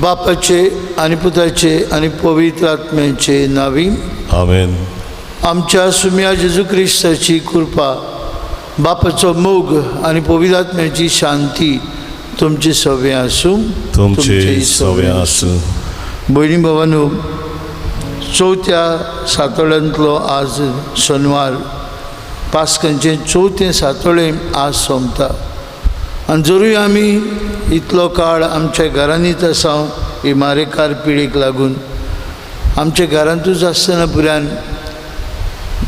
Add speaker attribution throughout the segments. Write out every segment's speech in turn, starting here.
Speaker 1: बापाचे आणि पुताचे आणि पवित्र आत्म्याचे नावी
Speaker 2: आमेन.
Speaker 1: आमच्या सुम्या जेजू ख्रिस्ताची कृपा, बापाचो मोग आणि पवित्र आत्म्याची शांती तुमची सवय आसूं.
Speaker 2: तुमचे सवय आसूं.
Speaker 1: भयणी भावांनो, चवथ्या सातोळ्यांतलो आज शनिवार, पास्कांचें चवथें सातोळें आज सोंपता. आनी जरूय आमी इतलो काळ आमच्या घरांनीच आसा इमारेकार पिळेक लागून, आमच्या घरांतूच आसतना पुरान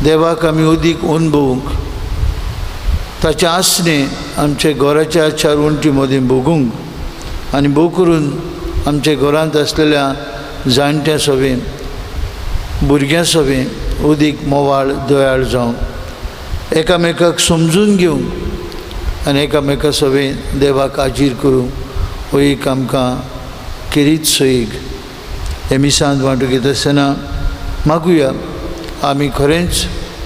Speaker 1: देवाक आमी अदीक अनुभवूंक, ताचें आसणें आमच्या घराच्या चार वण्टी मदीं भोगूंक आनी भोव करून आमच्या घरांत आसलेल्या जाणट्या सभेन, भुरग्यां सभेन अदीक मोवाळ दयाळ जावंक, एकामेकाक समजून घेवंक आनी एकामेका सभेन देवाक आजीर करूंक, हो एक आमकां केरीत सईक हे मिसांत वांटून घेता आसतना मागुया आमी खरेंच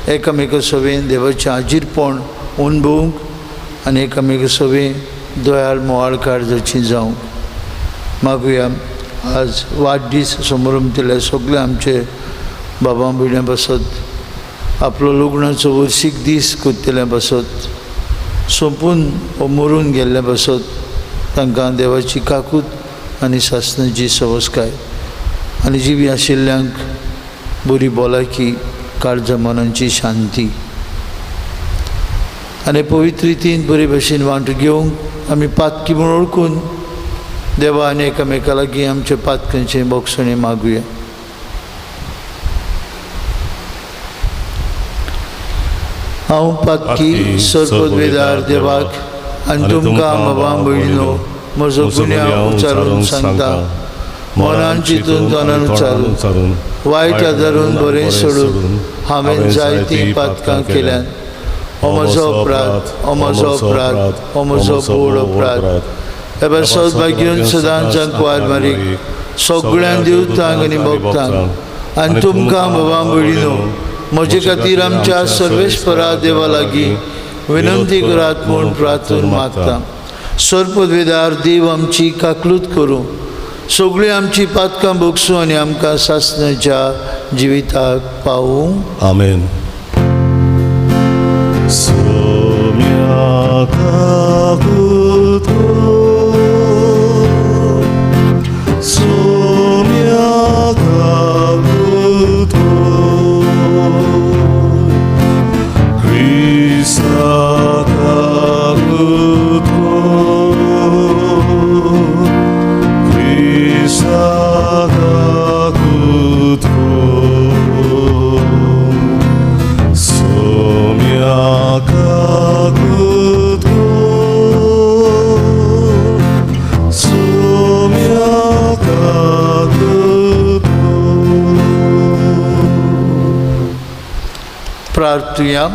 Speaker 1: एकामेका सभेन देवाचें आजीरपण अनुभवूंक आनी एकामेका सभेन दयाळ मोवाळकार जावची जावंक. मागुया आज वाडदीस समारंभ केल्या सगळे आमचे बाबा भयण्यां पासत आपलो लग्नाचो वर्सीक दीस करतल्या पासत सोंपून व मरून गेल्ल्या पासत तांकां देवाची काकूट आनी सासणाची सवस्काय आनी जिवी आशिल्ल्यांक बरी भलायकी, काळजा मनांची शांती आनी पवित्र रितीन बरे भशेन वांटो घेवंक आमी पातकी म्हूण ओळखून देवा आनी एकामेका लागीं आमच्या पातकांचें बोगसणें मागुया. हांव पातकी सरपदवेदार देवाक आनी तुमकां बाबा भयणीनो म्हजो गुन्यांव उच्चारून सांगता. मनान चिंतून तोंडान उच्चारून वायट आदारून बरें सोडून हांवें जायतीं पातकां केल्यात. हो म्हजो अपराध, हो म्हजो अपराध, हो म्हजो व्हड अपराध. हे भायर सौभाग्यून सदांच कुवार बारीक सगळ्यांक दिवतांक आनी भोगतांक आनी तुमकां बाबा भयणीनो म्हजे खातीर आमच्या सर्वेश्वरा देवा लागीं विनंती करात म्हूण प्रार्थून मागता. सरपदवेदार देव आमची काकलूत करूं, सगळीं आमची पातकां भोगसूं आनी आमकां सासणाच्या जिविताक पावूं.
Speaker 2: आमेन.
Speaker 1: प्रार्थुया.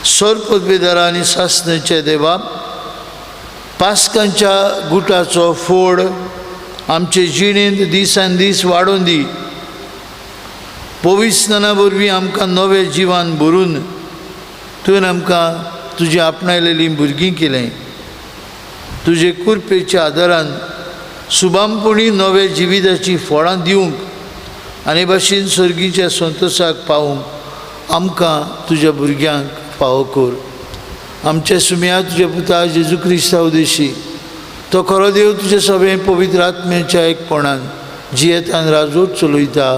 Speaker 1: सरपदवेदार आनी सासणाच्या देवा, पास्कांच्या गुटाचो फोड आमचे जिणेंत दिसान दीस वाडोवन दी. पवित्र स्नाना वरवीं आमकां नवें जिवान भरून तुवें आमकां तुजी आपणायलेलीं भुरगीं केलें. तुजे कुरपेच्या आदारान सुबामपणी नवे जिविताची फळां दिवंक आनी भाशेन सर्गीच्या संतोशाक पावूंक आमकां तुज्या भुरग्यांक फावो कर. आमच्या सुम्या तुज्या पुता जेजू क्रिस्ता उदेशी तो खरो देव तुजे सभेन पवित्र आत्म्याच्या एकपणान जियेतान राजवट चलयता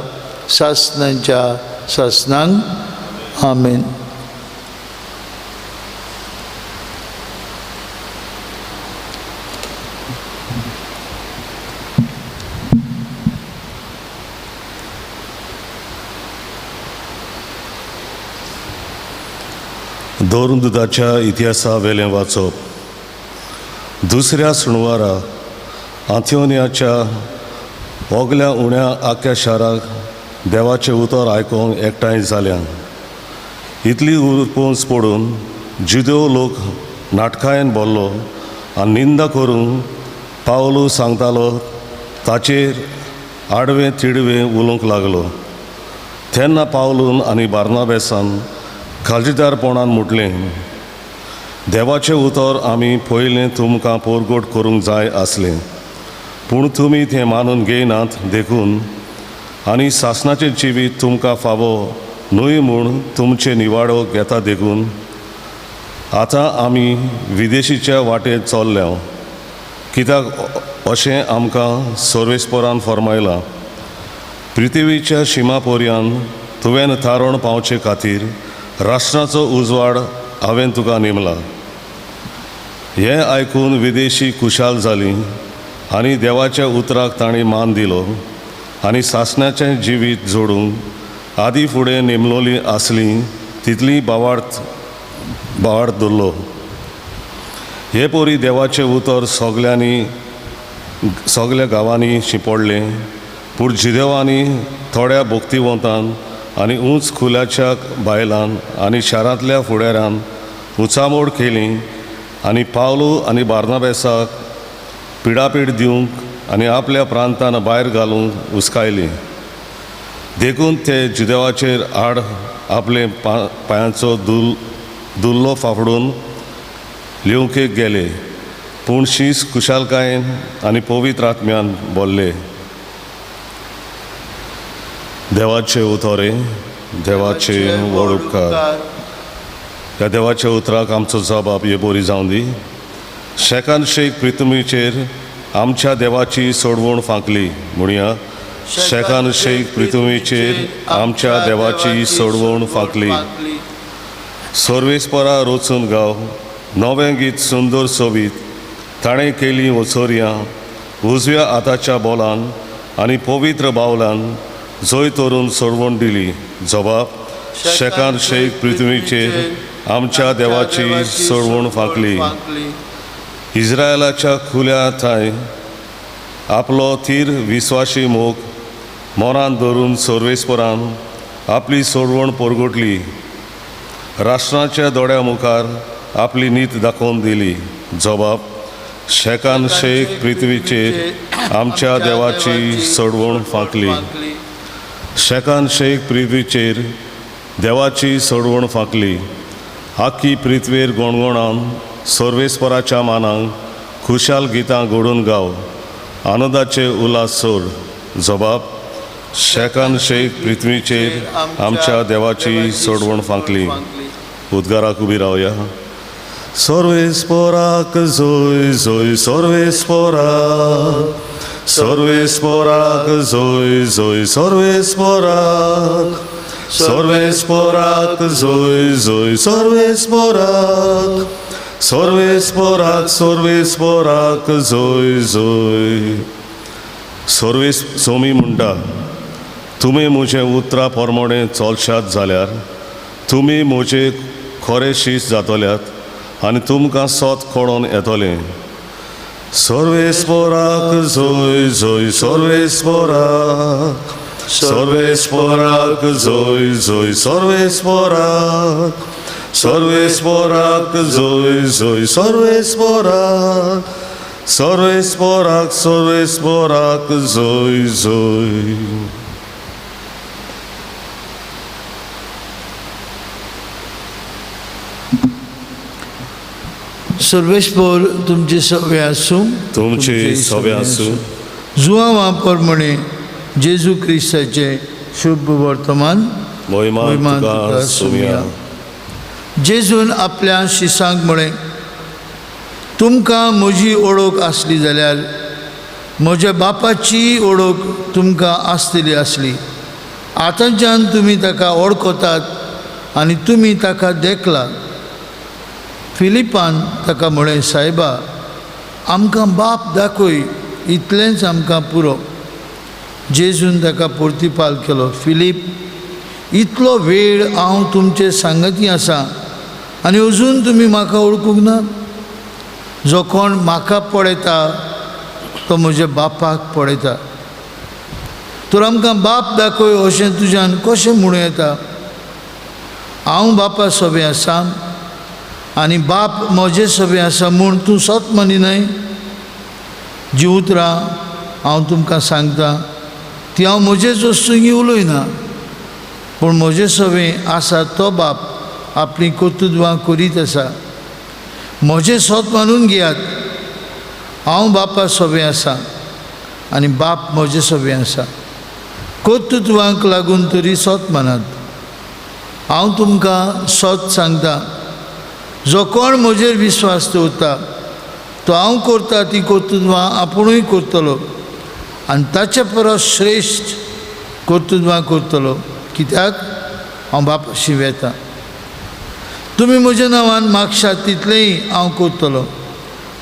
Speaker 1: सासणांच्या सासणांक. आमेन.
Speaker 2: दोरदुदाच्या इतिहासा वेलें वाचप. दुसऱ्या सुणवारा आंथियोनियाच्या ओगल्या उण्या आख्या शाराक देवाचें उतर आयकूंक एकठांय जाल्यांक इतली उरपूंच पडून जुदेव लोक नाटकायेन बोल्लो आनी निंदा करून पावलू सांगतालो ताचेर आडवें तिडवें उलोवंक लागलो. तेन्ना पावलून आनी बार्नाबेसान काळजीदारपणान म्हटलें, देवाचें उतर आमी पयलें तुमकां पोरगोट करूंक जाय आसलें, पूण तुमी तें मानून घेयनात देखून आनी सासणाचें जिवीत तुमकां फावो न्हय म्हूण तुमचे निवाडो घेता देखून आतां आमी विदेशीच्या वाटेर चल्ल्या, कित्याक अशें आमकां सर्वेस्परान फरमायलां, पृथ्वीच्या शिमापोरयान तुवें तारण पावचे खातीर राष्ट्राचो उजवाड हांवें तुका नेमला. हें आयकून विदेशी खुशाल जालीं आनी देवाच्या उतराक तांणी मान दिलो आनी सासणाचें जिवीत जोडूंक आदीं फुडें नेमलोली आसलीं तितली बावार्थ दवरलो. हे पोरी देवाचें उतर सगल्या गांवांनी शिंपडलें, पूण जिदेवांनी थोड्या भोक्तिवंतान आनी उंच खुल्याच्या बायलान आनी शारांतल्या फुडाऱ्यान उचामोड केली आनी पावलो आनी बार्नाबेसाक पिडापीड दिवंक आनी आपल्या प्रांतान भायर घालूंक हुस्कायली. देखून ते जिदेवाचेर आड आपले पांयांचो दुल्लो फाफडून लिवंकेक गेले, पूण शीस खुशालकायेन आनी पवित्र आत्म्यान बोल्ले. देवाचे उतोरे, देवाचे व्हड उपकार. ह्या देवाच्या उतराक आमचो जबाब हे बरी जावं दी. शेकान शेक पृथ्वीचेर आमच्या देवाची सोडवण फांकली म्हणुया. शेकान शेक पृथ्वीचेर आमच्या देवाची सोडवण फांकली. सर्वेस्परा रोचून गाव नवें गीत सुंदर सोबीत ताणें केली वचोरयां उजव्या हाताच्या बोलान आनी पवित्र बावलान जय तरून सोडवण दिली. जबाब, शेकान शेक पृथ्वीचेर आमच्या देवाची सोडवण फांकली. इस्रायलाच्या खुल्या थंय आपलो तीर विस्वाशी मोग मोरान धरून सर्वेस्परान आपली सोडवण परगटली. राष्ट्राच्या दोळ्या मुखार आपली नीत दाखोवन दिली. जबाब, शेकान शेक पृथ्वीचेर आमच्या देवाची सोडवण फांकली. शेकान शेक पृथ्वीचेर देवाची सोडवण फांकली. आख्खी पृथ्वीर गोणगोणान सर्वेस्पराच्या मानाक खुशाल गितां घडोवन गाव, आनंदाचे उल्हास सोड. जबाब, शेकान शेक पृथ्वीचेर आमच्या देवाची सोडवण फांकली. उद्गाराक उबी रावया. सर्वेस्पराक जोय जोय सर्वेस्पराक, सर्वेस्पराक जोय जोय सर्वेस्पराक, सर्वेस्पराक जोय जोय सर्वेस्पराक, सर्वेस्पराक सर्वेस्पराक जोय जोय. सोमी म्हणटा, तुमी म्हजे उतरां प्रमाणें चलशात जाल्यार तुमी म्हजे खरे शीश जातल्यात आनी तुमकां सोत कळोन येतलें. सर्वेस्पराक जोय जोय सर्वेस्पराक, सर्वेस्पराक जोय जोय सर्वेस्पराक, सर्वेस्पराक जोय जोय सर्वेस्पराक, सर्वेस्पराक सर्वेस्पराक जोय जोय.
Speaker 1: सर्वेस्पर तुमचे सवे आसूं,
Speaker 2: तुमचे सवे आसूं.
Speaker 1: जुआंवा प्रमाणे जेजू क्रिस्ताचे शुभ वर्तमान
Speaker 2: महिमा तुका सोम्या.
Speaker 1: जेजून आपल्या शिसांक म्हळें, तुमकां म्हजी ओळख आसली जाल्यार म्हज्या बापाची ओळख तुमकां आसतली आसली. आतांच्यान तुमी ताका वळखतात आनी तुमी ताका देखला. फिलिपान ताका म्हळें, सायबा, आमकां बाप दाखय, इतलेंच आमकां पुरो. जेजून ताका परतिपाल केलो, फिलीप, इतलो वेळ हांव तुमचे सांगती आसां आनी अजून तुमी म्हाका वळखूंक ना? जो कोण म्हाका पळयता तो म्हज्या बापाक पळयता. तर आमकां बाप दाखय अशें तुज्यान कशें म्हणूं येता? हांव बापा सोबे आसां आनी बाप म्हजे सोबे आसा म्हूण तूं सोत मनिनाय? जी उतरां हांव तुमकां सांगता ती हांव म्हजेच वस्तूंगी उलयना, पूण म्हजे सवें आसा तो बाप आपली कर्तुत्वां करीत आसा. म्हजें सोत मानून घेयात, हांव बापा सोबें आसा आनी बाप म्हजे सोबें आसा. कर्तुत्वांक लागून तरी सोत मानात. हांव तुमकां सोत सांगता, जो कोण म्हजेर विस्वास दवरता तो हांव करता ती कर्तुत्वां आपुणूय करतलो आनी ताचे परस श्रेश्ठ कर्तुत्वां करतलो, कित्याक हांव बापाशी वेता. तुमी म्हज्या नांवान मागशात तितलेंय हांव करतलो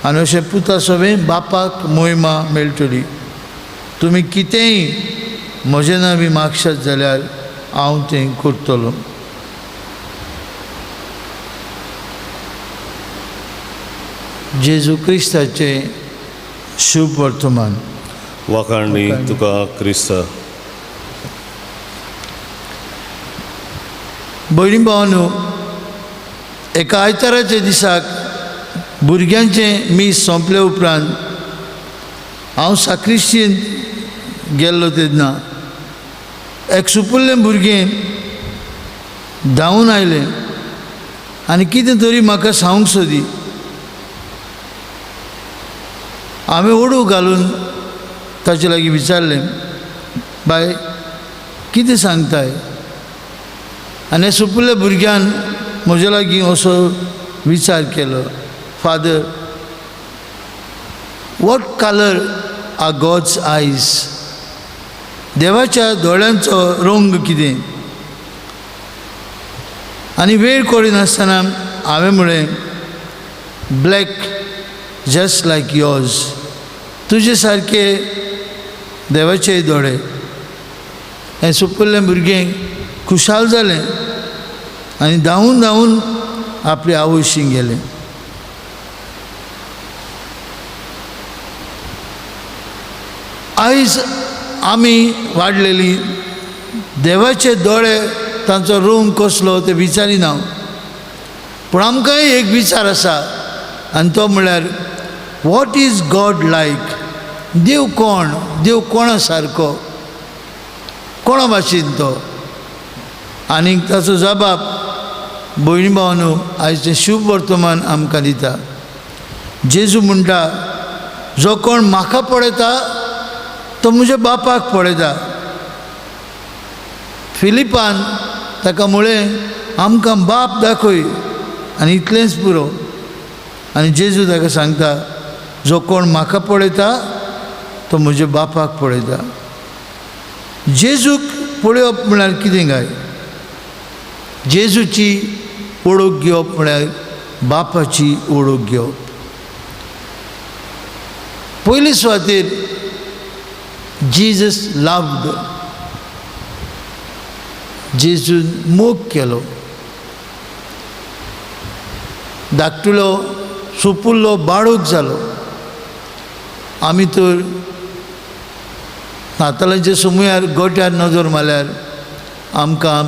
Speaker 1: आनी अशें पुता सवें बापाक महिमा मेळटली. तुमी कितेंय म्हजे नांवी मागशात जाल्यार हांव तें करतलो. जेजू क्रिस्ताचें शुभ वर्तमान.
Speaker 2: वाखाणणी तुका क्रिस्ता.
Speaker 1: भयणी भावांनो, एका आयताराच्या दिसाक भुरग्यांचें मीस सोंपले उपरांत हांव साक्रिस्तीन गेल्लो तेन्ना एक सुपुल्लें भुरगें धांवून आयलें आनी कितें तरी म्हाका सांगूंक सोदी. हांवें ओडू घालून ताचे लागीं विचारलें, बाय कितें सांगताय? आनी ह्या सुपुल्ल्या भुरग्यान म्हजे लागीं असो विचार केलो, father, what colour are god's eyes? देवाच्या दोळ्यांचो रंग कितें? आनी वेळ करिनासतना हांवें म्हळें, ब्लॅक, जस्ट लायक योर्स. तुजे सारके देवाचे दोळे. हें सुपुल्लें भुरगें खुशाल जालें आनी धांवून धांवून आपले आवयशी गेलें. आयज आमी वाडलेलीं देवाचे दोळे तांचो रंग कसलो तें विचारिना, पूण आमकांय एक विचार आसा आनी तो म्हळ्यार, वॉट इज गॉड लायक? देव कोण? देव कोणा सारको? कोणा भाशेन तो? आनी ताचो जबाब भयणी भावांनो आयचें शुभ वर्तमान आमकां दिता. जेजू म्हणटा, जो कोण म्हाका पळयता तो म्हज्या बापाक पळयता. फिलिपान ताका म्हळें, आमकां बाप दाखय आनी इतलेंच पुरो. आनी जेजू ताका सांगता, जो कोण म्हाका पळयता तो म्हज्या बापाक पळयता. जेजूक पळोवप म्हळ्यार कितें काय? जेजूची वळख घेवप म्हळ्यार बापाची वळख घेवप. पयले सुवातेर जीजस लव्ड. जेजून मोग केलो. धाकटुलो सुपुल्लो बाळूक जालो. आमी तर नातालांच्या समयार गोट्यार नजर मारल्यार आमकां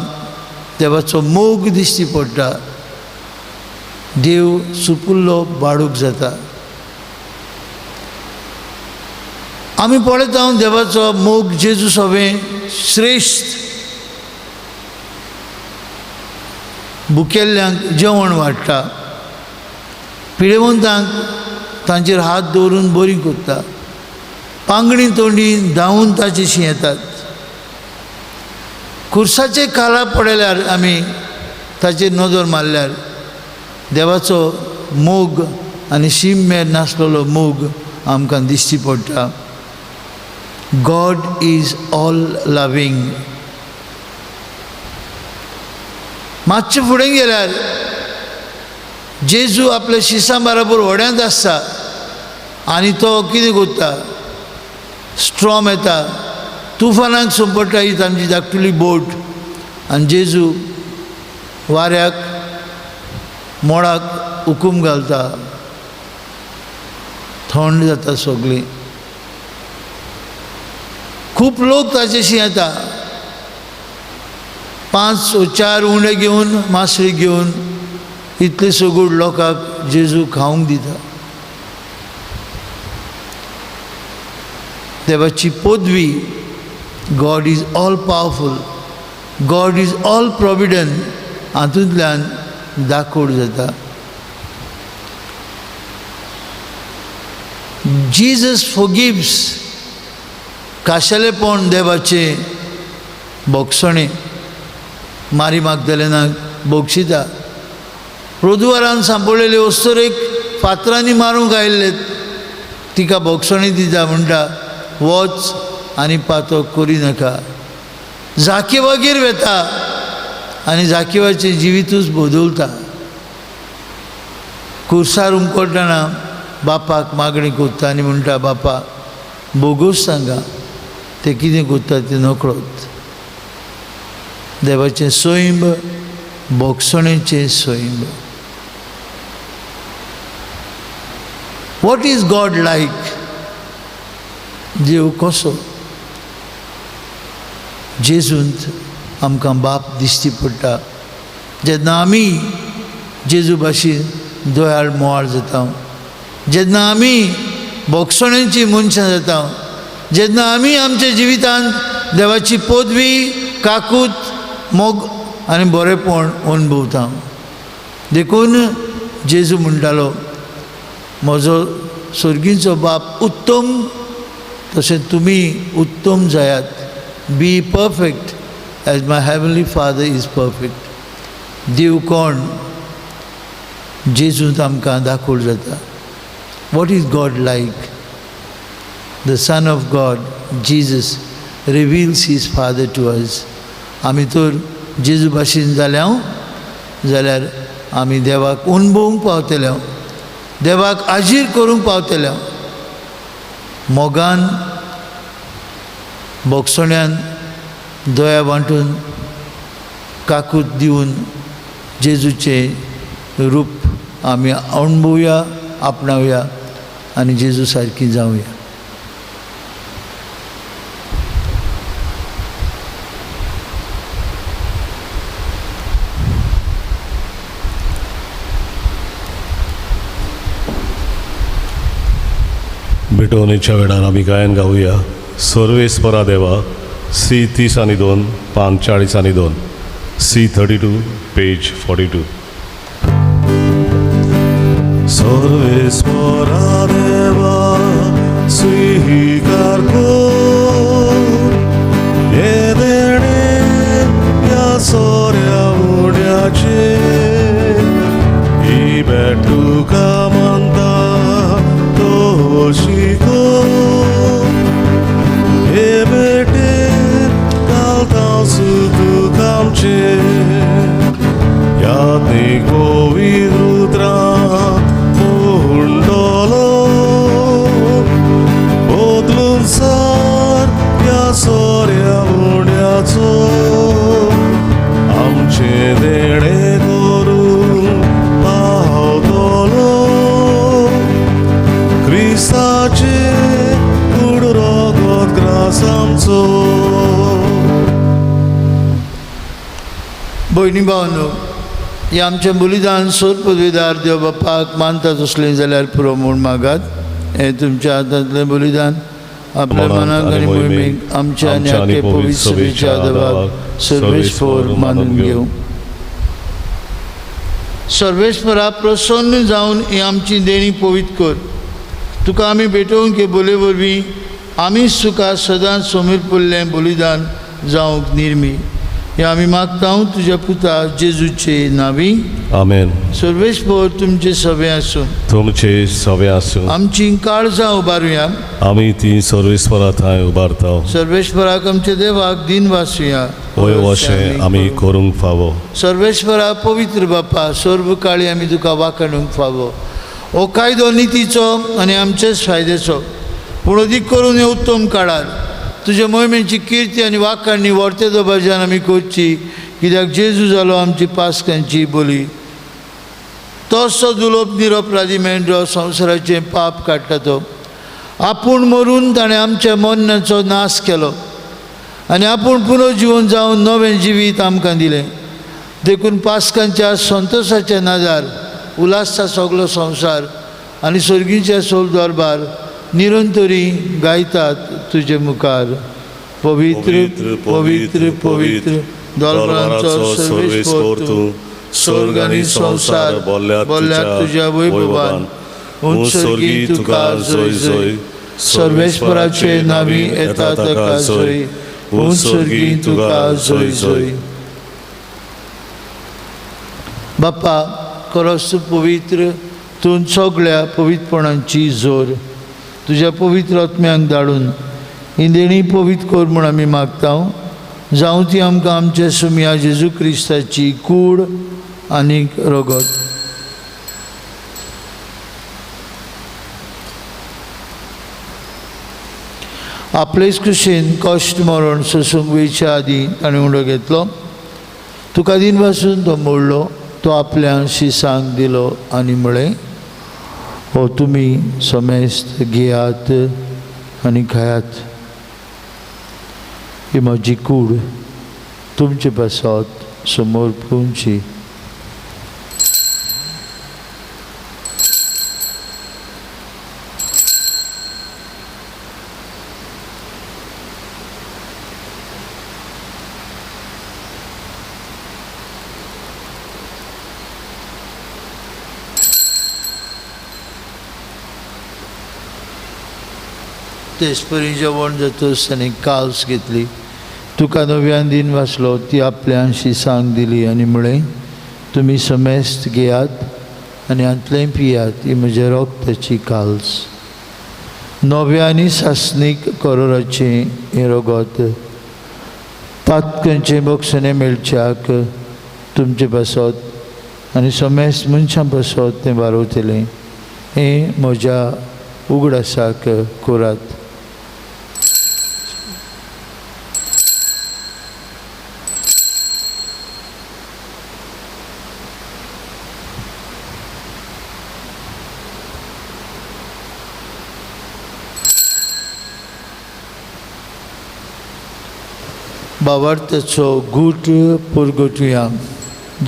Speaker 1: देवाचो मोग दिश्टी पडटा. देव सुपुल्लो बाळूक जाता. आमी पळयता देवाचो मोग जेजू सवें श्रेश्ठ. भुकेल्ल्यांक जेवण वाडटा. पिडेवंतांक तांचेर हात दवरून बरी करता. पांगडी तोंडी धांवून ताचेशी येतात. खुर्साचे खाला पडल्यार आमी ताचेर नजर मारल्यार देवाचो मोग आनी शिममेर नासलेलो मोग आमकां दिश्टी पडटा. God is all loving. मातशें फुडें गेल्यार जेजू आपल्या शिसां बरोबर व्हड्यांत आसता आनी तो कितें करता? स्ट्रॉम येता, तुफानाक संपडटा ही तांची धाकटुली बोट आनी जेजू वाऱ्याक मोडाक हुकूम घालता. थंड जाता सगळीं. खूब लोक ताचेशी येता. 5-4 उंडे घेवन मासळी घेवन इतले सगूड लोकांक जेजू खावंक दिता. देवाची पदवी, God is all powerful. God is all provident हातूंतल्यान दाखोवड जाता. जीजस फॉरगिव्स खाशेलेपण देवाचें बोगसणें मारी मागदलेनाक बोगशिता. प्रदुवारान सांपडलेले वस्तुरेक फातरांनी मारूंक आयिल्ले तिका बोगसणें दिता म्हणटा वच आनी पातो करी नाका. जाकेवागेर वेता आनी जाकेवाचें जिवितूच बदलता. कुर्सार उमकोडटना बापाक मागणी करता आनी म्हणटा बापा बोगूस सांगा ते कितें करता तें नकळत. देवाचें सैम बोगसणेचें सैम. What is God like? देव कसो? जेजूंत आमकां बाप दिश्टी पडटा. जेन्ना आमी जेजू भाशेन दोयाळ मोवाळ जाता, जेन्ना आमी बोगसणेचीं मनशां जाता, जेन्ना आमी आमच्या जिवितांत देवाची पदवी काकूत मोग आनी बरेपण अणभवता. देखून जेजू म्हणटालो म्हजो स्वर्गीचो बाप उत्तम तशें तुमी उत्तम जायात. Be perfect as my heavenly father is perfect. देव कोण? जेजूंत आमकां दाखोवड जाता. What is God like? The son of God Jesus reveals his father to us. आमी तर जेजू भाशेन जाल्यार आमी देवाक अणभवूंक पावतले, देवाक आजीर करूंक पावतले. मोगान बोगसण्यान दोया वांटून काकूत दिवन जेजूचें रूप आमी अणभवया, आपणावया आनी जेजू सारकीं जावया.
Speaker 2: भेटवणीच्या वेळार आमी गायन गावया. सर्वेस्परा देवा, C30 आणि 2, पान 40 आणि 2, C32, पेज 42. सर्वेस्परा देवा स्वीकार कर हे देणे या सोऱ्या उड्याचे. ही बेटुका मानता तो शिको हे बेटे घालता सुतूक आमचे. यादीक पवित्र रुद्रा मुंडलो बदलून सार या सोऱ्या उड्याचो. आमचे देणे करून पावतलो क्रिस्ताचे कूड रगत ग्रास आमचो.
Speaker 1: भयणी भावांनो, हे आमचें बलिदान सोर पदवीदार देव बापाक मानता तसलें जाल्यार पुरो म्हूण मागात. हें तुमच्या हातांतलें बलिदान आपल्या मनाक आनी मोहिमेक आमच्या आनी आख्खे पवित्र सभेच्या आदाराक सर्वेस्पर मानून घेवं. सर्वेस्परा प्रसन्न जावन ही आमची देणी पवित्र कर. तुका आमी भेटोवंक हे बोले वरवीं आमी तुका सदांच समोर पडलें बलिदान जावंक निर्मी. हे आमी मागता तुज्या पुता जेजूचे नांवी.
Speaker 2: आमेन.
Speaker 1: सर्वेस्पर तुमचे सभे आसूं.
Speaker 2: तुमचे सवे आसूं.
Speaker 1: आमची काळजां उबारुया.
Speaker 2: आमी ती सर्वेस्परा थंय उबारता.
Speaker 1: सर्वेस्पराक आमच्या देवाक दिन वासुया.
Speaker 2: होय अशें आमी करूंक फावो.
Speaker 1: सर्वेस्परा पवित्र बापा, सर्व काळी आमी तुका वाखाणूंक फावो. हो कायदो नितीचो आनी आमचेच फायद्याचो, पूण अदीक करून हे उत्तम काळार तुज्या मोहिमेची कीर्ती आनी वाखाणणी वर्ते दबाज्यान आमी करची. कित्याक जेजू जालो आमची पासकांची बली. तोसो दुलोप निरपराधी मेंढरो संवसाराचें पाप काडटा तो. आपूण मरून ताणें आमच्या मरणाचो नाश केलो आनी आपूण पुनर्जीवन जावन नवें जिवीत आमकां दिलें. देखून पासकांच्या संतोशाच्या नादार उल्हासा सगलो संवसार आनी सर्गीच्या सोल दरबार निरंतरी गायतात तुजे मुखार. पवित्र पवित्र पवित्र दोलवरांचो सर्वेस्पोर तूं स्वर्ग आनी संवसार बोल्ल्यात तुज्या वैभवान उत्सर्गी तुका जय जय सर्वेस्पराचे नावी येता ताका जय उत्सर्गी तुका जय जय बाप्पा खरोच पवित्र तूं सगळ्या पवित्रपणांची जोर तुज्या पवित्र आत्म्यांक धाडून ही देणी पवित्र कर म्हूण आमी मागता जावं ती आमकां आमचे सुम्या जेजू क्रिस्ताची कूड आनीक रगत आपलेच कुशीन कश्ट मरण सोसूंक वयच्या आदीं ताणें उंडो घेतलो तुका दिन पासून तो मोडलो तो आपल्या शिसांक दिलो आनी म्हळें हो तुमी समेस्त घेयात आनी खायात ही म्हजी कूड तुमचे पासत समोर पुंची तेसपरी जेवण जातस आनी काल्स घेतली तुका नव्यान दिन वाचलो ती आपल्या शिसांक दिली आनी म्हळें तुमी समेस्त घेयात आनी हातलें पियात ही म्हज्या रगताची काल्स नव्या आनी सासणीक करोराचें हें रगत पातकांचें बक्षणें मेळच्याक तुमचे पासत आनी समेस्त मनशां पासत तें वारोवतलें हें म्हज्या उगडासाक करात बावार्थाचो गूट पुरगोटुया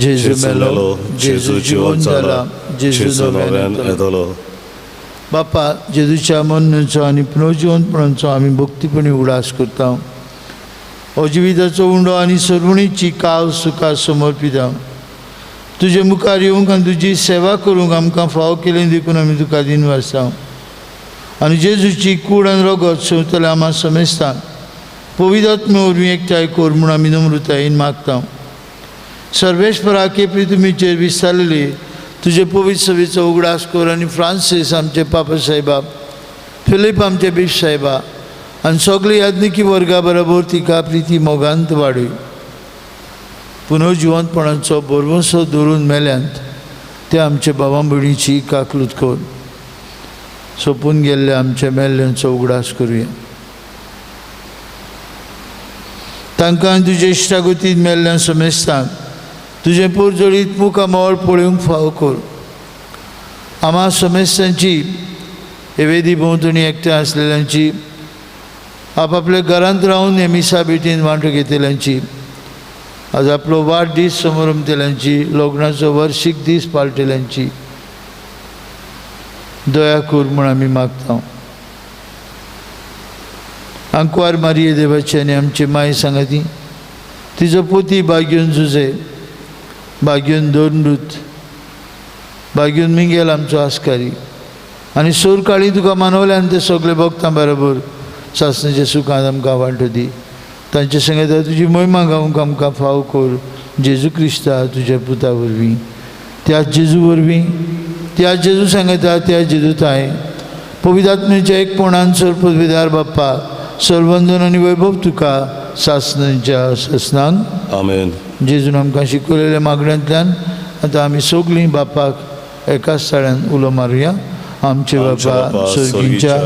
Speaker 1: जेजू मेलो जेजू जिवन जाला जेजू नव्यान येतलो बापा जेजूच्या मरणाचो आनी पुनर्जिवनपणाचो आमी भक्तीपणी उडास करता अजिविताचो उंडो आनी सरवणीची काल सुका समर्पिता तुजे मुखार येवंक आनी तुजी सेवा करूंक आमकां फाव केलें देखून आमी तुका दिन वारसा आनी जेजूची कूड आनी रगत शेवतले आम्हा समेस्तां पवित्रात्मे वरवीं एकठांय कर म्हूण आमी नम्रतायेन मागता सर्वेश्वरा केपरी तुमीचेर विस्तारलेली तुजे पवित्र सभेचो उगडास कर आनी फ्रांसीस आमचे पापा साहेबा फिलीप आमचे बिश साहेबा आनी सगळी याज्ञिकी वर्गा बरोबर तिका प्रिती मोगांत वाडय पुनर्जिवंतपणाचो बरवसो धरून मेल्यांत ते आमचे भावां भयणीची काकलूत कर सोंपून गेल्ल्या आमच्या मेल्ल्यांचो उगडास करुया तांकां तुजे इश्टागतींत मेल्ल्या समेस्तांक तुजें पुरजोडीत मुखामळ पळोवंक फाव कर आम्हा समेस्तांची हे वेदी भोंवतणी एकठांय आसलेल्यांची आपआपल्या घरांत रावन हे मिसा भेटीन वांटो घेतलेल्यांची आज आपलो वाडदीस समोर उमतेल्यांची लग्नाचो वर्शीक दीस पाळटल्यांची दया कर म्हूण आमी मागता आंकवार मारिये देवाची आनी आमची माय सांगाती तिजो पोती भाग्यून जुजे भाग्यून दोंडूत भाग्यून मिंगेल आमचो आस्कारी आनी सोर काळी तुका मानवल्यान ते सगळे भक्तां बरोबर सासणेच्या सुखांत आमकां वांटो दी तांचे संगत तुजी महिमा गावंक आमकां फाव कर जेजू क्रिस्ता तुज्या पुता वरवीं त्याच जेजू वरवीं त्याच जेजू सांगता त्या जेजूताय पवित्रात्मेच्या एकपणान सर्पविदार बाप्पा सर्वंदन आनी वैभव तुका सासणांच्या ससनांक
Speaker 2: आमेन
Speaker 1: जेजून आमकां शिकवलेल्या मागण्यांतल्यान आतां आमी सगळीं बापाक एकाच थाळ्यान उलो मारुया आमचे बापा सर्गीच्या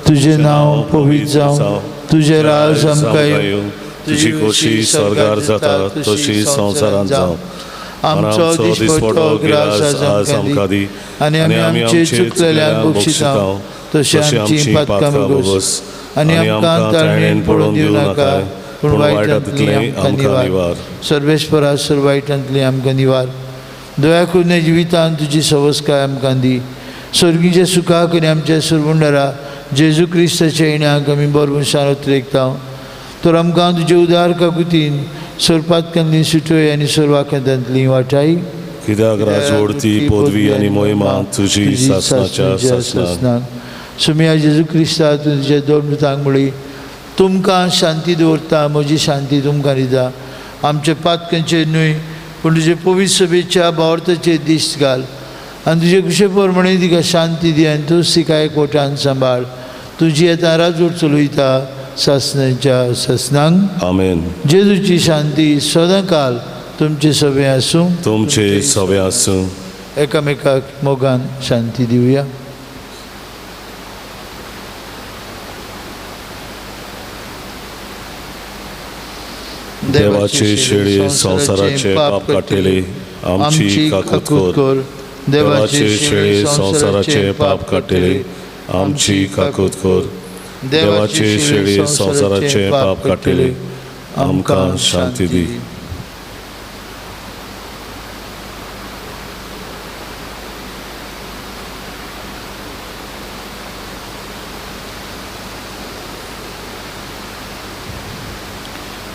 Speaker 1: तुजें नांव पवित्र जावं तुजें राज आमकां येवं
Speaker 2: तुजी खोशी स्वर्गार जाता तशी संवसारांत जावं
Speaker 1: आमचो दिसपट्टो ग्रास आज आमकां दी आनी आमी आमचे चुकलेल्यांक बक्षिता तशी आमची पातकां बोगस आनी आमकां ताळणेन पडून दिवं नाका पूण वायटांतली आमकां निवार सर्वेश्वरा सर वायटांतली आमकां निवार दया करून हे जिवितांत तुजी सवस्काय आमकां दी सर्गीच्या सुखाक आनी आमच्या सुरवंडरा जेजू क्रिस्ताच्या येण्याक आमी बरो शार उतरेकता तर आमकां तुजे उदार काकुतीन स्वर्पांतल्यानली सुटोय आनी स्वर्वाखांतांतली वाटाई
Speaker 2: कित्याक राजवडती पदवी आनी मोहिमा तुजी सासणाच्या सासणाक
Speaker 1: सुम्या जेजू क्रिस्ता तुझ्या दोन मृतांक मुळी तुमकां शांती दवरता म्हजी शांती तुमकां दिता आमचे पातकांचे न्हय पूण तुजे पवित्र सभेच्या भावार्थाचेर दिश्ट घाल आनी तुजे कुशे प्रमाणे तिका शांती दी आनी तूं तिका एकवटान सांबाळ तुजी आतां राजवट चलयता सासणाच्या सासणांक
Speaker 2: आमेन.
Speaker 1: जेजूची शांती सदां काल तुमचे सभे आसूं
Speaker 2: तुमचे सवे आसूं.
Speaker 1: एकामेकाक मोगान शांती दिवया.
Speaker 2: देवाचे शेळे संसाराचे पाप काटिले आमची काकुत कर. देवाचे शेळे संसाराचे पाप काटिले आमची काकुत कर. देवाचे शेळे संसाराचे पाप काटिले आमकां शांती दी.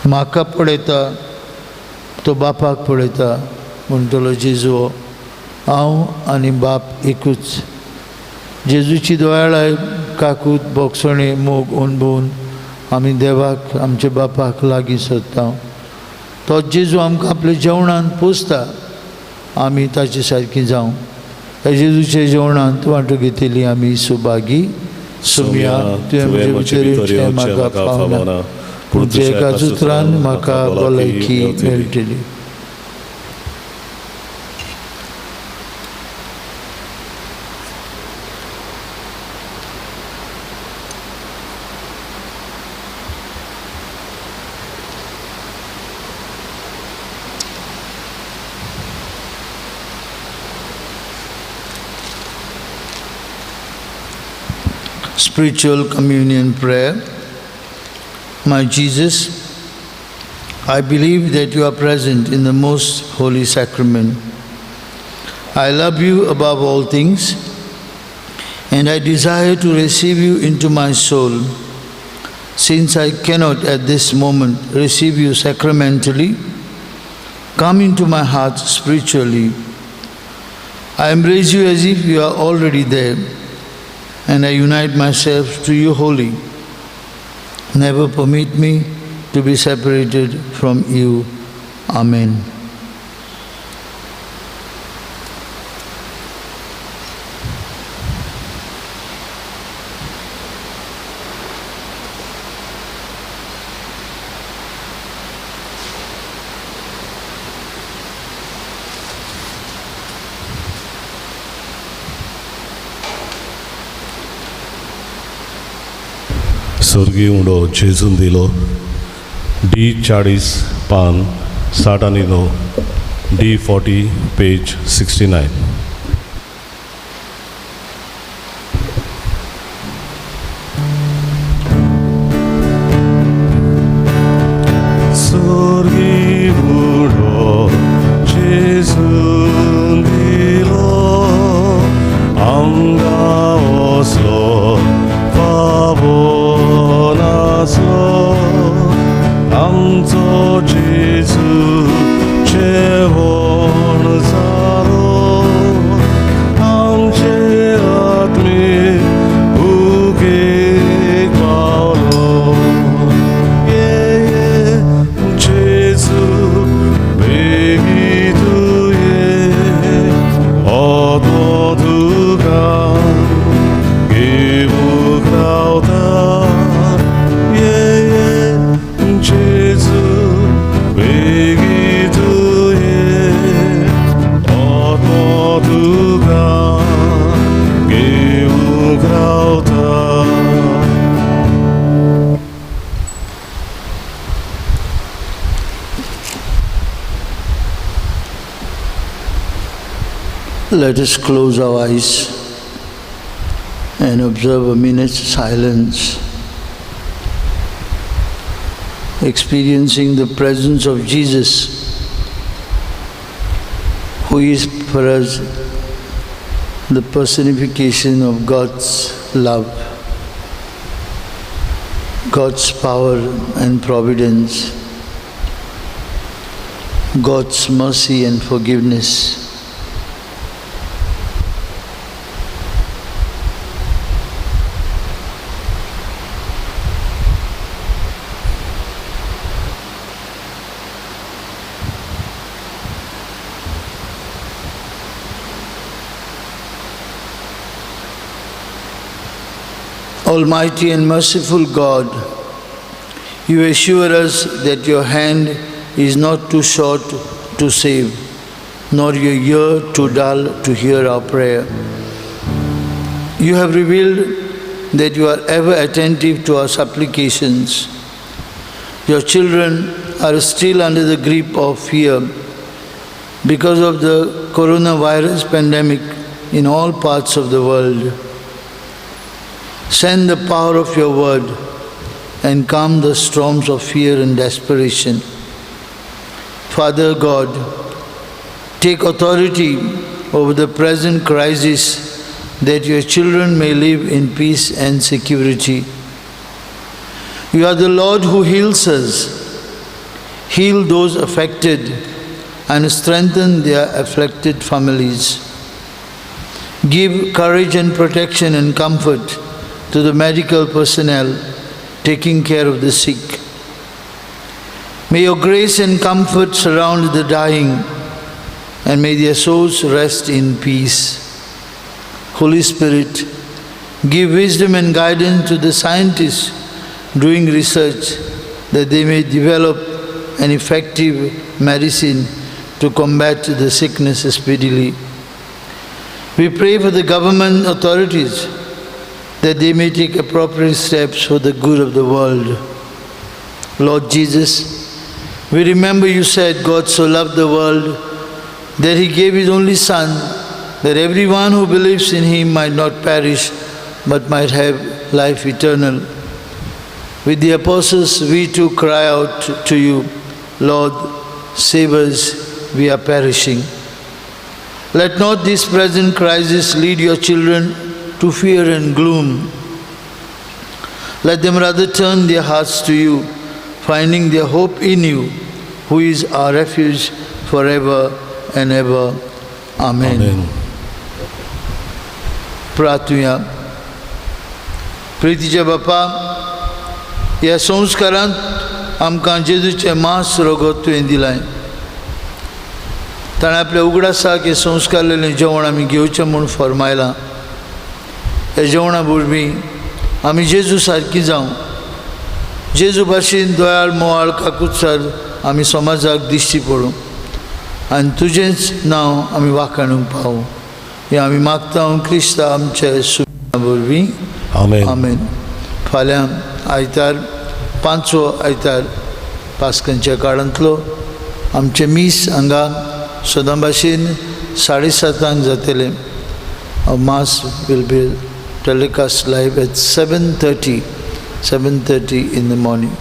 Speaker 1: म्हाका पळयता तो बापाक पळयता म्हणटलो जेजू हांव आनी बाप एकूच. जेजूची दोळाय काकूत बोगसणे मोग अणभवून आमी देवाक आमच्या बापाक लागीं सोदता. तो जेजू आमकां आपल्या जेवणांत पोसता आमी ताचे सारकीं जावं. ह्या जेजूच्या जेवणांत वांटो घेतिली आमी सुभागी. सुम्या तुवें म्हजे भितर म्हाका पावना पूण तुज्या एका उतरान म्हाका भलायकी मेळटली. Spiritual communion prayer. My Jesus, I believe that you are present in the most holy sacrament. I love you above all things, and I desire to receive you into my soul. Since I cannot at this moment receive you sacramentally, come into my heart spiritually. I embrace you as if you are already there, and I unite myself to you wholly. Never permit me to be separated from you. Amen.
Speaker 2: स्वर्गीय undo जेजून दिलो. D40 पान 69, D40 page 69. स्वर्गीय undo जेजून दिलो आमगा वसलो आमचो जेजू जेवण जालो आमचे आत्मे भुकेक पावलो. ये जेजू बेगीन तुये ओतो तुका घेवूंक रावता.
Speaker 1: Let us close our eyes and observe a minute's silence, experiencing the presence of Jesus, who is for us the personification of God's love, God's power and providence, God's mercy and forgiveness. Almighty and merciful God, you assure us that your hand is not too short to save, nor your ear too dull to hear our prayer. You have revealed that you are ever attentive to our supplications. Your children are still under the grip of fear because of the coronavirus pandemic in all parts of the world. Send the power of your word and calm the storms of fear and desperation. Father God, take authority over the present crisis that your children may live in peace and security. You are the Lord who heals us. Heal those affected and strengthen their afflicted families. Give courage and protection and comfort to the medical personnel taking care of the sick. May your grace and comfort surround the dying, and may their souls rest in peace. Holy Spirit, give wisdom and guidance to the scientists doing research that they may develop an effective medicine to combat the sickness speedily. We pray for the government authorities that they may take appropriate steps for the good of the world. Lord Jesus, we remember you said God so loved the world that he gave his only Son, that everyone who believes in him might not perish but might have life eternal. With the apostles, we too cry out to you, Lord, save us, we are perishing. Let not this present crisis lead your children to fear and gloom. Let them rather turn their hearts to you, finding their hope in you, who is our refuge forever and ever. Amen.
Speaker 2: Amen.
Speaker 1: प्रार्थूया. प्रितीचे बापा, ह्या संस्कारांत आमकां जेजूचें मांस रगत तुवें दिलां. ताणें आपल्या उगडासाक हें संस्कारलेलें जेवण आमी घेवचें म्हूण फरमायलां. हे जेवणा वरवीं आमी जेजू सारकीं जावं, जेजू भाशेन दयाळ मोवाळ काकूटसार आमी समाजाक दिश्टी पडूं आनी तुजेंच नांव आमी वाखाणूंक पावूं. हें आमी मागता क्रिस्ता आमचे सुना वरवीं.
Speaker 2: आमेन.
Speaker 1: आमेन. फाल्यां आयतार, 5वो आयतार पास्कांच्या काळांतलो आमचे मीस हांगा सदां भाशेन 7:30 जातलें. Mass will be telecast live at 7:30 in the morning.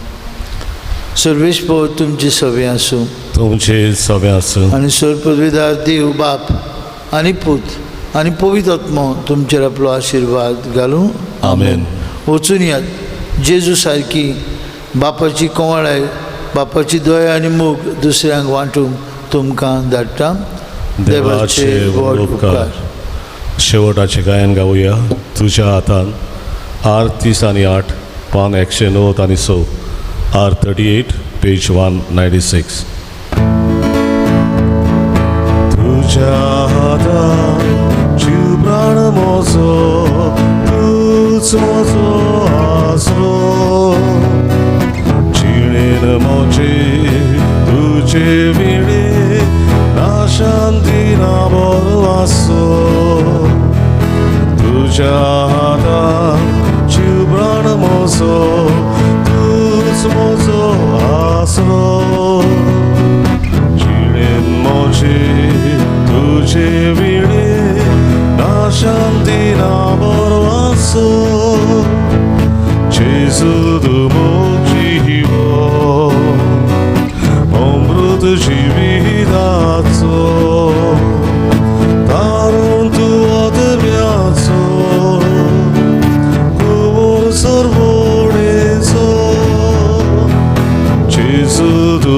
Speaker 1: Sarveshwar तुमची सवय आसूं
Speaker 2: तुमचे सवे आसूं
Speaker 1: आनी सर्वपदवीदार देव बाप आनी पूत आनी पवित्र आत्मो तुमचेर आपलो आशिर्वाद घालूं.
Speaker 2: आमेन.
Speaker 1: वचून यात. जेजू सारकी बापाची कोवळाय, बापाची दया आनी मोग दुसऱ्यांक वांटूंक तुमकां धाडटा. देवाचे व्हड उपकार.
Speaker 2: शेवटाचे गायन गावूया. तुझ्या हातान R308 पान 109 आणि 100, R38 पेज 196. तुझ्या हातान जीव प्राण मोजो, तूच मोजो आसरो. जिणेन मोचे तुझे विणे, ना शांती ना बरो आसो. तुझ्या हातान जीव प्राण मोजो, तूच मोजो आसरो. जिणेन मोचे तुझे विणे, ना शांती ना बरो आसो. जेजू तू मोजिवो, अमृत जिविताचो. तारून तू आदर्याचो, सर्वोडेचो. जेजू तू